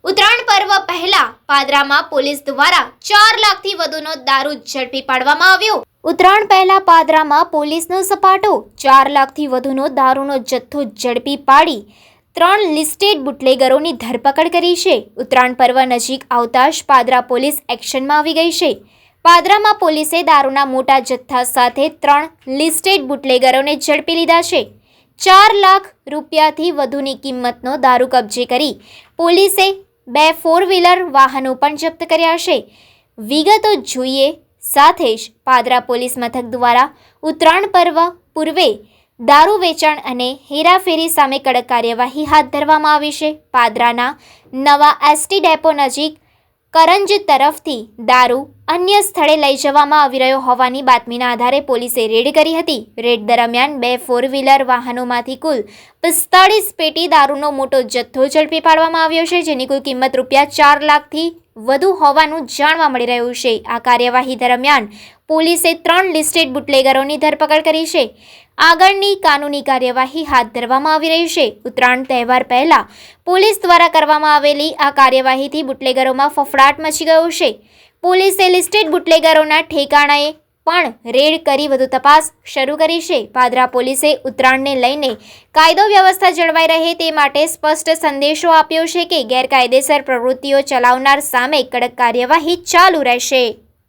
ઉત્તરાયણ પર્વ પહેલા પાદરામાં પોલીસ દ્વારા 4 લાખથી વધુનો દારૂ ઝડપી પાડવામાં આવ્યો। ઉત્તરાયણ પહેલા પાદરામાં પોલીસનો સપાટો 4 લાખથી વધુનો દારૂનો જથ્થો ઝડપી પાડી 3 લિસ્ટેડ બુટલેગરોની ધરપકડ કરી છે। ઉત્તરાયણ પર્વ નજીક આવતા જ પાદરા પોલીસ એક્શનમાં આવી ગઈ છે। પાદરામાં પોલીસે દારૂના મોટા જથ્થા સાથે 3 લિસ્ટેડ બુટલેગરોને ઝડપી લીધા છે। 4 લાખ રૂપિયાથી વધુની કિંમતનો દારૂ કબજે કરી પોલીસે 2 4 વ્હીલર વાહનો પણ જપ્ત કર્યા છે। વિગતો જોઈએ સાથે જ પાદરા પોલીસ મથક દ્વારા ઉત્તરાયણ પર્વ પૂર્વે દારૂ વેચાણ અને હેરાફેરી સામે કડક કાર્યવાહી હાથ ધરવામાં આવી છે। પાદરાના નવા એસટી ડેપો નજીક કરંજ તરફથી દારૂ અન્ય સ્થળે લઈ જવામાં આવી રહ્યો હોવાની બાતમીના આધારે પોલીસે રેડ કરી હતી। રેડ દરમિયાન 2 4 વ્હીલર વાહનોમાંથી કુલ 45 પેટી દારૂનો મોટો જથ્થો ઝડપી પાડવામાં આવ્યો છે, જેની કુલ કિંમત રૂપિયા 4 લાખથી વધુ હોવાનું જાણવા મળી રહ્યું છે। આ કાર્યવાહી દરમિયાન પોલીસે 3 લિસ્ટેડ બુટલેગરોની ધરપકડ કરી છે। આગળની કાનૂની કાર્યવાહી હાથ ધરવામાં આવી રહી છે। ઉત્તરાયણ તહેવાર પહેલા પોલીસ દ્વારા કરવામાં આવેલી આ કાર્યવાહીથી બુટલેગરોમાં ફફડાટ મચી ગયો છે। પોલીસે લિસ્ટેડ બુટલેગરોના ઠેકાણાએ પણ રેડ કરી વધુ તપાસ શરૂ કરી છે। પાદરા પોલીસે ઉત્તરાયણને લઈને કાયદો વ્યવસ્થા જળવાઈ રહે તે માટે સ્પષ્ટ સંદેશો આપ્યો છે કે ગેરકાયદેસર પ્રવૃત્તિઓ ચલાવનાર સામે કડક કાર્યવાહી ચાલુ રહેશે।